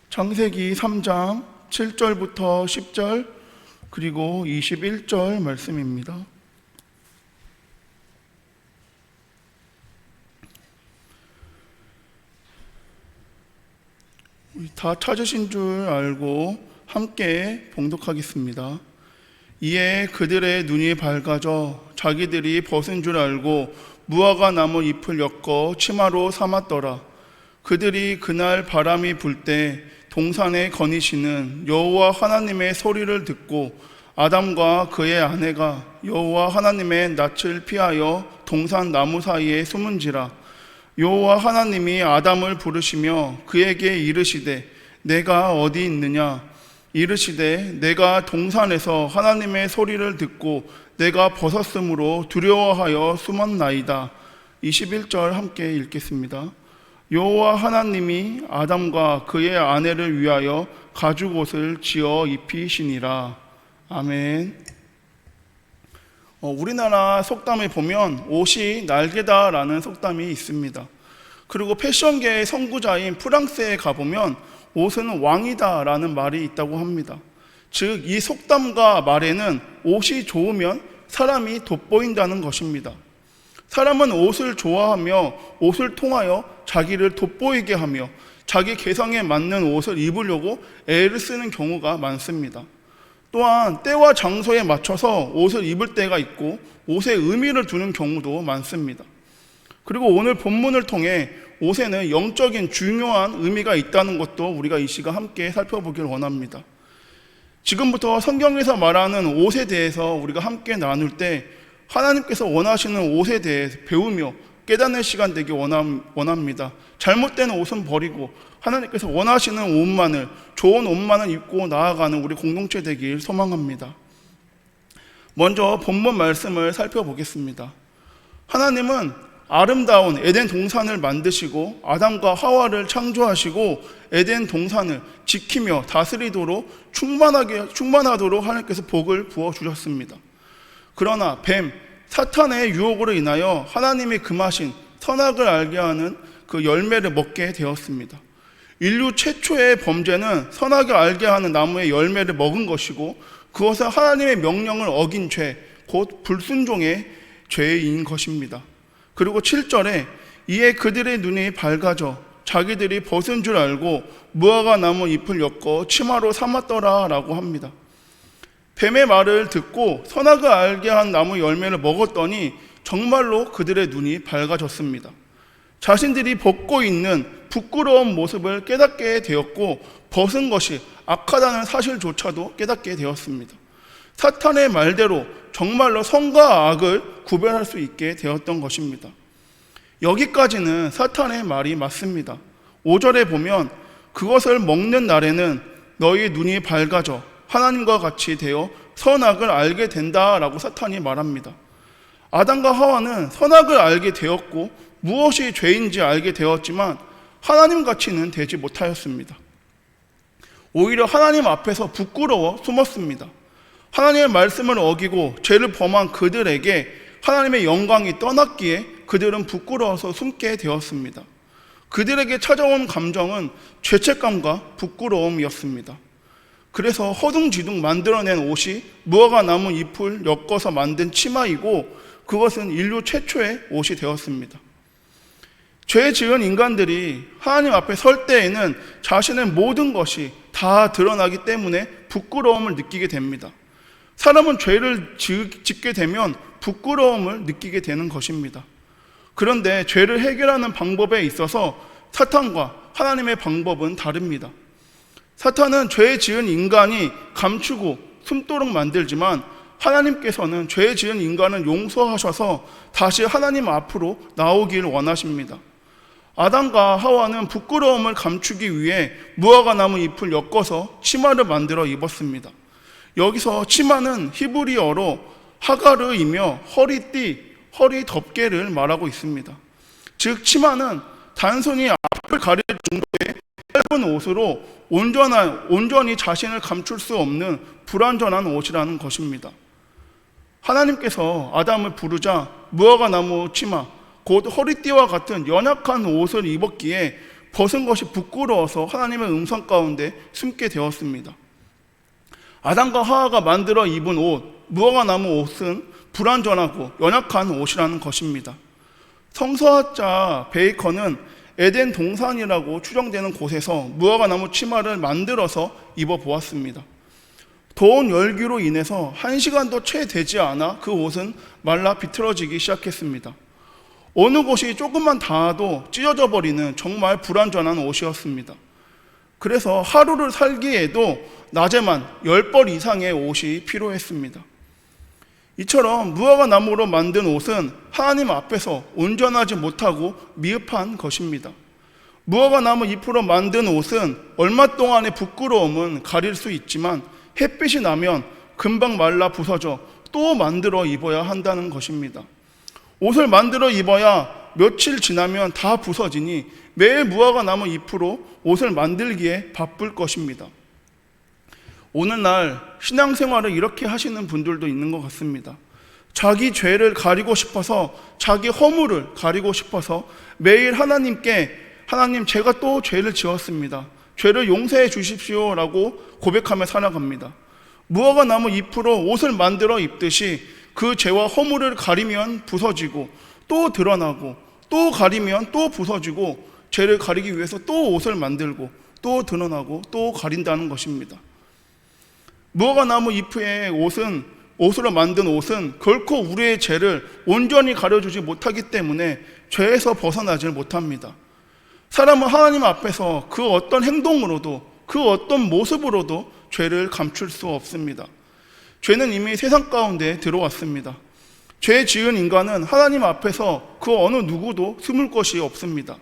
창세기 3장 7절부터 10절 그리고 21절 말씀입니다. 다 찾으신 줄 알고 함께 봉독하겠습니다. 이에 그들의 눈이 밝아져 자기들이 벗은 줄 알고 무화과 나무 잎을 엮어 치마로 삼았더라. 그들이 그날 바람이 불 때 동산에 거니시는 여호와 하나님의 소리를 듣고 아담과 그의 아내가 여호와 하나님의 낯을 피하여 동산 나무 사이에 숨은지라. 여호와 하나님이 아담을 부르시며 그에게 이르시되 내가 어디 있느냐. 이르시되 내가 동산에서 하나님의 소리를 듣고 내가 벗었으므로 두려워하여 숨었나이다. 21절 함께 읽겠습니다. 여호와 하나님이 아담과 그의 아내를 위하여 가죽옷을 지어 입히시니라. 아멘. 우리나라 속담에 보면 옷이 날개다라는 속담이 있습니다. 그리고 패션계의 선구자인 프랑스에 가보면 옷은 왕이다라는 말이 있다고 합니다. 즉, 이 속담과 말에는 옷이 좋으면 사람이 돋보인다는 것입니다. 사람은 옷을 좋아하며 옷을 통하여 자기를 돋보이게 하며 자기 개성에 맞는 옷을 입으려고 애를 쓰는 경우가 많습니다. 또한 때와 장소에 맞춰서 옷을 입을 때가 있고 옷에 의미를 두는 경우도 많습니다. 그리고 오늘 본문을 통해 옷에는 영적인 중요한 의미가 있다는 것도 우리가 이 시간 함께 살펴보길 원합니다. 지금부터 성경에서 말하는 옷에 대해서 우리가 함께 나눌 때 하나님께서 원하시는 옷에 대해 배우며 깨닫는 시간 되기 원합니다. 잘못된 옷은 버리고 하나님께서 원하시는 옷만을, 좋은 옷만을 입고 나아가는 우리 공동체 되길 소망합니다. 먼저 본문 말씀을 살펴보겠습니다. 하나님은 아름다운 에덴 동산을 만드시고 아담과 하와를 창조하시고 에덴 동산을 지키며 다스리도록 충만하도록 하나님께서 복을 부어주셨습니다. 그러나 뱀, 사탄의 유혹으로 인하여 하나님이 금하신 선악을 알게 하는 그 열매를 먹게 되었습니다. 인류 최초의 범죄는 선악을 알게 하는 나무의 열매를 먹은 것이고 그것은 하나님의 명령을 어긴 죄, 곧 불순종의 죄인 것입니다. 그리고 7절에 이에 그들의 눈이 밝아져 자기들이 벗은 줄 알고 무화과 나무 잎을 엮어 치마로 삼았더라 라고 합니다. 뱀의 말을 듣고 선악을 알게 한 나무 열매를 먹었더니 정말로 그들의 눈이 밝아졌습니다. 자신들이 벗고 있는 부끄러운 모습을 깨닫게 되었고 벗은 것이 악하다는 사실조차도 깨닫게 되었습니다. 사탄의 말대로 정말로 선과 악을 구별할 수 있게 되었던 것입니다. 여기까지는 사탄의 말이 맞습니다. 5절에 보면 그것을 먹는 날에는 너희 눈이 밝아져 하나님과 같이 되어 선악을 알게 된다라고 사탄이 말합니다. 아담과 하와는 선악을 알게 되었고 무엇이 죄인지 알게 되었지만 하나님같이는 되지 못하였습니다. 오히려 하나님 앞에서 부끄러워 숨었습니다. 하나님의 말씀을 어기고 죄를 범한 그들에게 하나님의 영광이 떠났기에 그들은 부끄러워서 숨게 되었습니다. 그들에게 찾아온 감정은 죄책감과 부끄러움이었습니다. 그래서 허둥지둥 만들어낸 옷이 무화과 나무 잎을 엮어서 만든 치마이고 그것은 인류 최초의 옷이 되었습니다. 죄 지은 인간들이 하나님 앞에 설 때에는 자신의 모든 것이 다 드러나기 때문에 부끄러움을 느끼게 됩니다. 사람은 죄를 짓게 되면 부끄러움을 느끼게 되는 것입니다. 그런데 죄를 해결하는 방법에 있어서 사탄과 하나님의 방법은 다릅니다. 사탄은 죄 지은 인간이 감추고 숨도록 만들지만 하나님께서는 죄 지은 인간을 용서하셔서 다시 하나님 앞으로 나오길 원하십니다. 아담과 하와는 부끄러움을 감추기 위해 무화과 나무 잎을 엮어서 치마를 만들어 입었습니다. 여기서 치마는 히브리어로 하가르이며 허리 덮개를 말하고 있습니다. 즉 치마는 단순히 앞을 가릴 정도의 짧은 옷으로 온전히 자신을 감출 수 없는 불완전한 옷이라는 것입니다. 하나님께서 아담을 부르자 무화과 나무 치마, 곧 허리띠와 같은 연약한 옷을 입었기에 벗은 것이 부끄러워서 하나님의 음성 가운데 숨게 되었습니다. 아담과 하와가 만들어 입은 옷, 무화과 나무 옷은 불완전하고 연약한 옷이라는 것입니다. 성서학자 베이컨은 에덴 동산이라고 추정되는 곳에서 무화과 나무 치마를 만들어서 입어보았습니다. 더운 열기로 인해서 1시간도 채 되지 않아 그 옷은 말라 비틀어지기 시작했습니다. 어느 곳이 조금만 닿아도 찢어져 버리는 정말 불완전한 옷이었습니다. 그래서 하루를 살기에도 낮에만 10벌 이상의 옷이 필요했습니다. 이처럼 무화과 나무로 만든 옷은 하나님 앞에서 온전하지 못하고 미흡한 것입니다. 무화과 나무 잎으로 만든 옷은 얼마 동안의 부끄러움은 가릴 수 있지만 햇빛이 나면 금방 말라 부서져 또 만들어 입어야 한다는 것입니다. 옷을 만들어 입어야 며칠 지나면 다 부서지니 매일 무화과 나무 잎으로 옷을 만들기에 바쁠 것입니다. 오늘날 신앙생활을 이렇게 하시는 분들도 있는 것 같습니다. 자기 죄를 가리고 싶어서, 자기 허물을 가리고 싶어서 매일 하나님께 하나님, 제가 또 죄를 지었습니다. 죄를 용서해 주십시오 라고 고백하며 살아갑니다. 무화과 나무 잎으로 옷을 만들어 입듯이 그 죄와 허물을 가리면 부서지고 또 드러나고, 또 가리면 또 부서지고, 죄를 가리기 위해서 또 옷을 만들고 또 드러나고 또 가린다는 것입니다. 무화과 나무 잎의 옷으로 만든 옷은 결코 우리의 죄를 온전히 가려주지 못하기 때문에 죄에서 벗어나지 못합니다. 사람은 하나님 앞에서 그 어떤 행동으로도, 그 어떤 모습으로도 죄를 감출 수 없습니다. 죄는 이미 세상 가운데 들어왔습니다. 죄 지은 인간은 하나님 앞에서 그 어느 누구도 숨을 곳이 없습니다.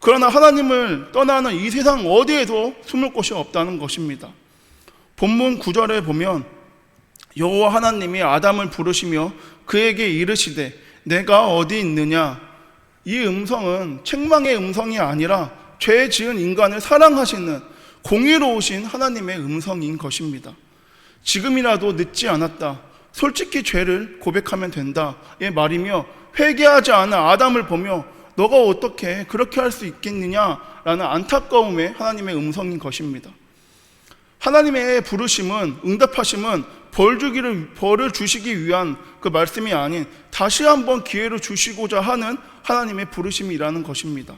그러나 하나님을 떠나는 이 세상 어디에도 숨을 곳이 없다는 것입니다. 본문 9절에 보면 여호와 하나님이 아담을 부르시며 그에게 이르시되 내가 어디 있느냐. 이 음성은 책망의 음성이 아니라 죄 지은 인간을 사랑하시는 공의로우신 하나님의 음성인 것입니다. 지금이라도 늦지 않았다, 솔직히 죄를 고백하면 된다의 말이며, 회개하지 않은 아담을 보며 너가 어떻게 그렇게 할 수 있겠느냐라는 안타까움의 하나님의 음성인 것입니다. 하나님의 부르심은, 응답하심은 벌을 주시기 위한 그 말씀이 아닌 다시 한번 기회를 주시고자 하는 하나님의 부르심이라는 것입니다.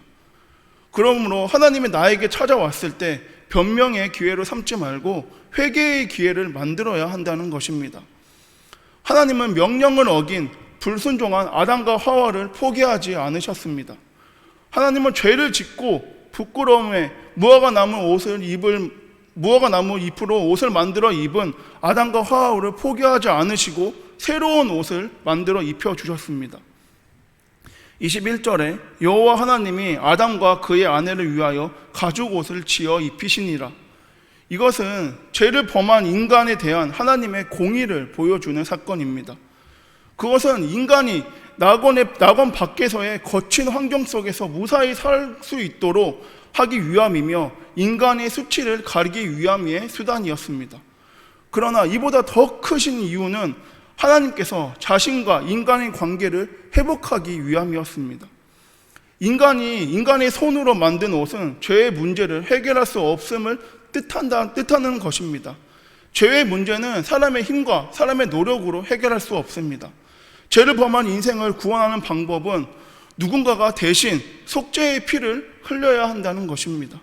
그러므로 하나님이 나에게 찾아왔을 때 변명의 기회로 삼지 말고 회개의 기회를 만들어야 한다는 것입니다. 하나님은 명령을 어긴 불순종한 아담과 하와를 포기하지 않으셨습니다. 하나님은 죄를 짓고 부끄러움에 무화과 나무 잎으로 옷을 만들어 입은 아담과 하와를 포기하지 않으시고 새로운 옷을 만들어 입혀주셨습니다. 21절에 여호와 하나님이 아담과 그의 아내를 위하여 가죽 옷을 지어 입히시니라. 이것은 죄를 범한 인간에 대한 하나님의 공의를 보여주는 사건입니다. 그것은 인간이 낙원 밖에서의 거친 환경 속에서 무사히 살 수 있도록 하기 위함이며 인간의 수치를 가리기 위함의 수단이었습니다. 그러나 이보다 더 크신 이유는 하나님께서 자신과 인간의 관계를 회복하기 위함이었습니다. 인간의 손으로 만든 옷은 죄의 문제를 해결할 수 없음을 뜻하는 것입니다. 죄의 문제는 사람의 힘과 사람의 노력으로 해결할 수 없습니다. 죄를 범한 인생을 구원하는 방법은 누군가가 대신 속죄의 피를 흘려야 한다는 것입니다.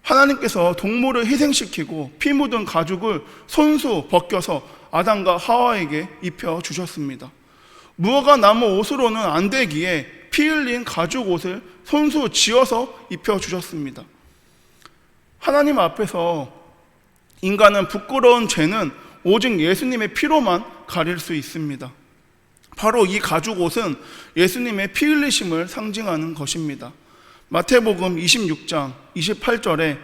하나님께서 동물을 희생시키고 피 묻은 가죽을 손수 벗겨서 아담과 하와에게 입혀주셨습니다. 무화과 나무 옷으로는 안 되기에 피 흘린 가죽 옷을 손수 지어서 입혀주셨습니다. 하나님 앞에서 인간은 부끄러운 죄는 오직 예수님의 피로만 가릴 수 있습니다. 바로 이 가죽 옷은 예수님의 피 흘리심을 상징하는 것입니다. 마태복음 26장 28절에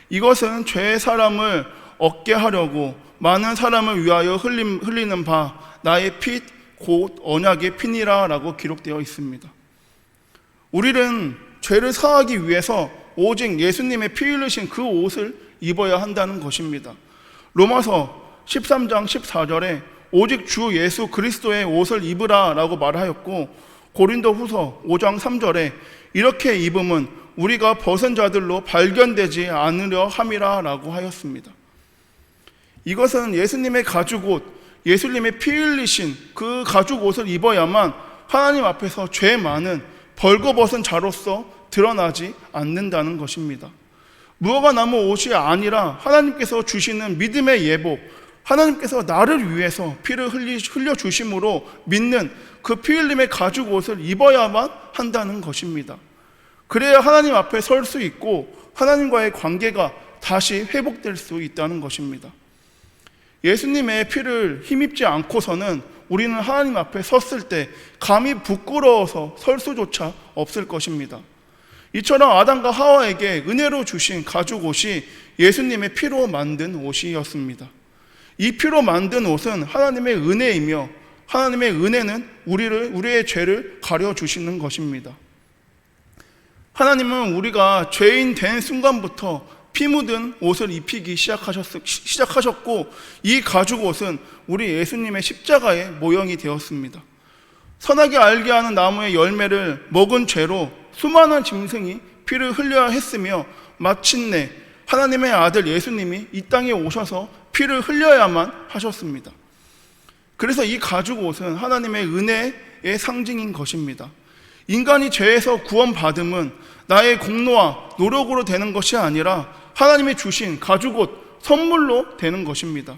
이것은 죄의 사람을 얻게 하려고 많은 사람을 위하여 흘리는 바 나의 피 곧 언약의 피니라 라고 기록되어 있습니다. 우리는 죄를 사하기 위해서 오직 예수님의 피 흘리신 그 옷을 입어야 한다는 것입니다. 로마서 13장 14절에 오직 주 예수 그리스도의 옷을 입으라 라고 말하였고, 고린도 후서 5장 3절에 이렇게 입음은 우리가 벗은 자들로 발견되지 않으려 함이라라고 하였습니다. 이것은 예수님의 가죽옷, 예수님의 피 흘리신 그 가죽옷을 입어야만 하나님 앞에서 죄 많은 벌거벗은 자로서 드러나지 않는다는 것입니다. 무화과 나무 옷이 아니라 하나님께서 주시는 믿음의 예복, 하나님께서 나를 위해서 피를 흘려주심으로 믿는 그 피 흘림의 가죽옷을 입어야만 한다는 것입니다. 그래야 하나님 앞에 설 수 있고 하나님과의 관계가 다시 회복될 수 있다는 것입니다. 예수님의 피를 힘입지 않고서는 우리는 하나님 앞에 섰을 때 감히 부끄러워서 설 수조차 없을 것입니다. 이처럼 아담과 하와에게 은혜로 주신 가죽옷이 예수님의 피로 만든 옷이었습니다. 이 피로 만든 옷은 하나님의 은혜이며 하나님의 은혜는 우리의 죄를 가려주시는 것입니다. 하나님은 우리가 죄인 된 순간부터 피 묻은 옷을 입히기 시작하셨고 이 가죽옷은 우리 예수님의 십자가의 모형이 되었습니다. 선하게 알게 하는 나무의 열매를 먹은 죄로 수많은 짐승이 피를 흘려야 했으며 마침내 하나님의 아들 예수님이 이 땅에 오셔서 피를 흘려야만 하셨습니다. 그래서 이 가죽옷은 하나님의 은혜의 상징인 것입니다. 인간이 죄에서 구원받음은 나의 공로와 노력으로 되는 것이 아니라 하나님이 주신 가죽옷, 선물로 되는 것입니다.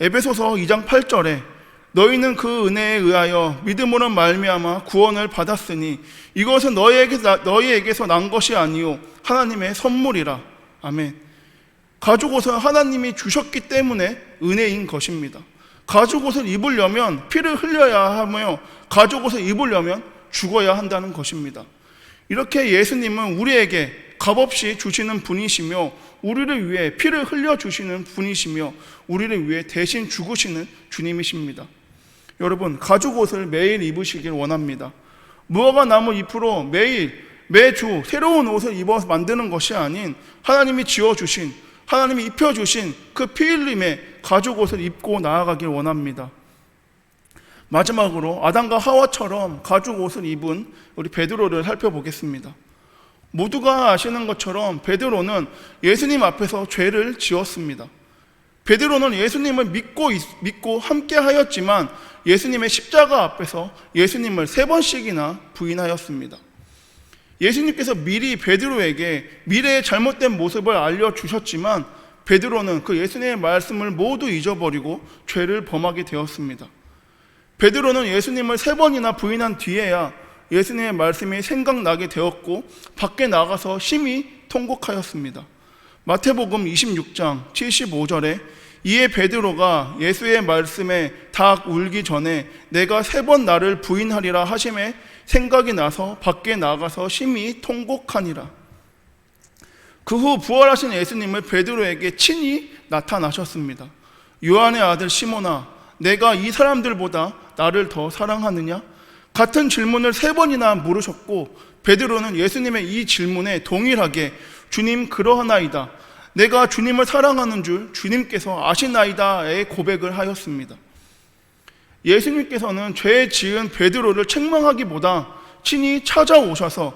에베소서 2장 8절에 너희는 그 은혜에 의하여 믿음으로 말미암아 구원을 받았으니 이것은 너희에게서 난 것이 아니요 하나님의 선물이라. 아멘. 가죽옷은 하나님이 주셨기 때문에 은혜인 것입니다. 가죽옷을 입으려면 피를 흘려야 하며 가죽옷을 입으려면 죽어야 한다는 것입니다. 이렇게 예수님은 우리에게 값없이 주시는 분이시며 우리를 위해 피를 흘려주시는 분이시며 우리를 위해 대신 죽으시는 주님이십니다. 여러분, 가죽옷을 매일 입으시길 원합니다. 무화과 나무 잎으로 매주 새로운 옷을 입어서 만드는 것이 아닌 하나님이 지어주신, 하나님이 입혀주신 그 피 흘림의 가죽옷을 입고 나아가길 원합니다. 마지막으로 아담과 하와처럼 가죽옷을 입은 우리 베드로를 살펴보겠습니다. 모두가 아시는 것처럼 베드로는 예수님 앞에서 죄를 지었습니다. 베드로는 예수님을 믿고 함께 하였지만 예수님의 십자가 앞에서 예수님을 3번씩이나 부인하였습니다. 예수님께서 미리 베드로에게 미래의 잘못된 모습을 알려주셨지만 베드로는 그 예수님의 말씀을 모두 잊어버리고 죄를 범하게 되었습니다. 베드로는 예수님을 3번이나 부인한 뒤에야 예수님의 말씀이 생각나게 되었고 밖에 나가서 심히 통곡하였습니다. 마태복음 26장 75절에 이에 베드로가 예수의 말씀에 다 울기 전에 내가 3번 나를 부인하리라 하심에 생각이 나서 밖에 나가서 심히 통곡하니라. 그 후 부활하신 예수님을 베드로에게 친히 나타나셨습니다. 요한의 아들 시몬아, 내가 이 사람들보다 나를 더 사랑하느냐? 같은 질문을 3번이나 물으셨고 베드로는 예수님의 이 질문에 동일하게 주님 그러하나이다, 내가 주님을 사랑하는 줄 주님께서 아시나이다의 고백을 하였습니다. 예수님께서는 죄 지은 베드로를 책망하기보다 친히 찾아가셔서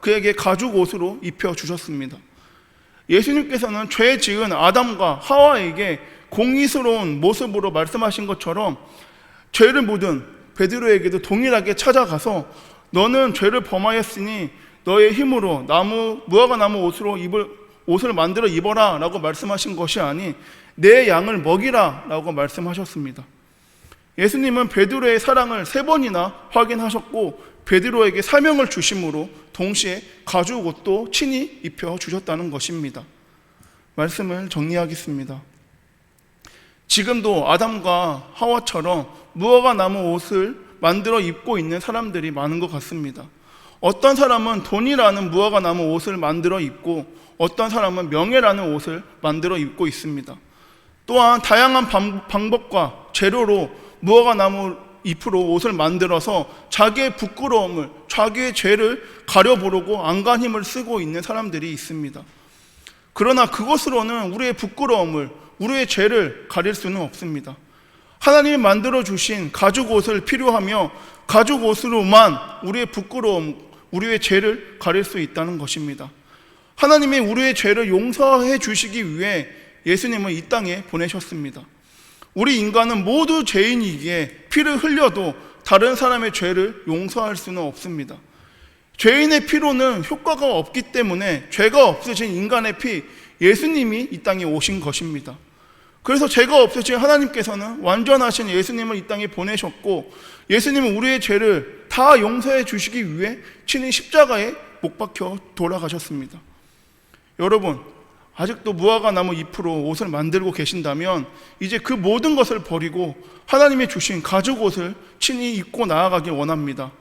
그에게 가죽옷으로 입혀주셨습니다. 예수님께서는 죄 지은 아담과 하와에게 공의스러운 모습으로 말씀하신 것처럼 죄를 묻은 베드로에게도 동일하게 찾아가서 너는 죄를 범하였으니 너의 힘으로 무화과 나무 옷을 만들어 입어라 라고 말씀하신 것이 아닌 내 양을 먹이라 라고 말씀하셨습니다. 예수님은 베드로의 사랑을 3번이나 확인하셨고 베드로에게 사명을 주심으로 동시에 가죽옷도 친히 입혀주셨다는 것입니다. 말씀을 정리하겠습니다. 지금도 아담과 하와처럼 무화과 나무 옷을 만들어 입고 있는 사람들이 많은 것 같습니다. 어떤 사람은 돈이라는 무화과 나무 옷을 만들어 입고 어떤 사람은 명예라는 옷을 만들어 입고 있습니다. 또한 다양한 방법과 재료로 무화과 나무 잎으로 옷을 만들어서 자기의 부끄러움을, 자기의 죄를 가려보려고 안간 힘을 쓰고 있는 사람들이 있습니다. 그러나 그것으로는 우리의 부끄러움을, 우리의 죄를 가릴 수는 없습니다. 하나님이 만들어주신 가죽옷을 필요하며 가죽옷으로만 우리의 부끄러움, 우리의 죄를 가릴 수 있다는 것입니다. 하나님이 우리의 죄를 용서해 주시기 위해 예수님을 이 땅에 보내셨습니다. 우리 인간은 모두 죄인이기에 피를 흘려도 다른 사람의 죄를 용서할 수는 없습니다. 죄인의 피로는 효과가 없기 때문에 죄가 없으신 인간의 피, 예수님이 이 땅에 오신 것입니다. 그래서 죄가 없으신 하나님께서는 완전하신 예수님을 이 땅에 보내셨고, 예수님은 우리의 죄를 다 용서해 주시기 위해 친히 십자가에 못 박혀 돌아가셨습니다. 여러분, 아직도 무화과 나무 잎으로 옷을 만들고 계신다면 이제 그 모든 것을 버리고 하나님이 주신 가죽 옷을 친히 입고 나아가길 원합니다.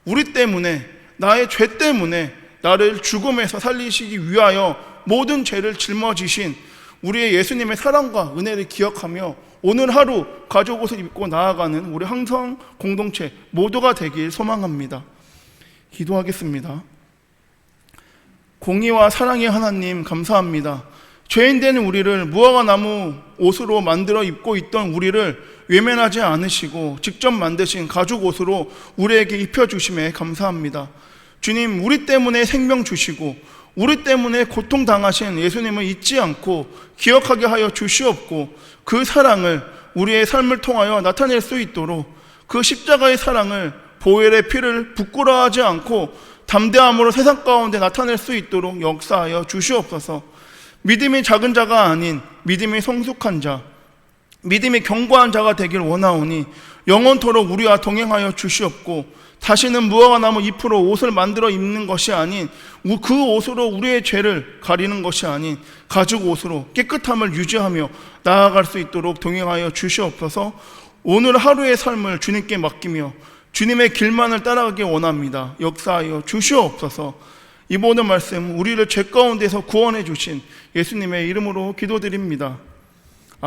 우리 때문에, 나의 죄 때문에 나를 죽음에서 살리시기 위하여 모든 죄를 짊어지신 우리의 예수님의 사랑과 은혜를 기억하며 오늘 하루 가죽 옷을 입고 나아가는 우리 항상 공동체 모두가 되길 소망합니다. 기도하겠습니다. 공의와 사랑의 하나님, 감사합니다. 죄인 된 우리를, 무화과 나무 옷으로 만들어 입고 있던 우리를 외면하지 않으시고 직접 만드신 가죽 옷으로 우리에게 입혀주심에 감사합니다. 주님, 우리 때문에 생명 주시고 우리 때문에 고통당하신 예수님을 잊지 않고 기억하게 하여 주시옵고, 그 사랑을 우리의 삶을 통하여 나타낼 수 있도록 그 십자가의 사랑을, 보혈의 피를 부끄러워하지 않고 담대함으로 세상 가운데 나타낼 수 있도록 역사하여 주시옵소서. 믿음이 작은 자가 아닌 믿음이 성숙한 자, 믿음이 견고한 자가 되길 원하오니 영원토록 우리와 동행하여 주시옵고, 다시는 무화과 나무 잎으로 옷을 만들어 입는 것이 아닌 그 옷으로 우리의 죄를 가리는 것이 아닌 가죽 옷으로 깨끗함을 유지하며 나아갈 수 있도록 동행하여 주시옵소서. 오늘 하루의 삶을 주님께 맡기며 주님의 길만을 따라가기 원합니다. 역사하여 주시옵소서. 이 모든 말씀 우리를 죄 가운데서 구원해 주신 예수님의 이름으로 기도드립니다.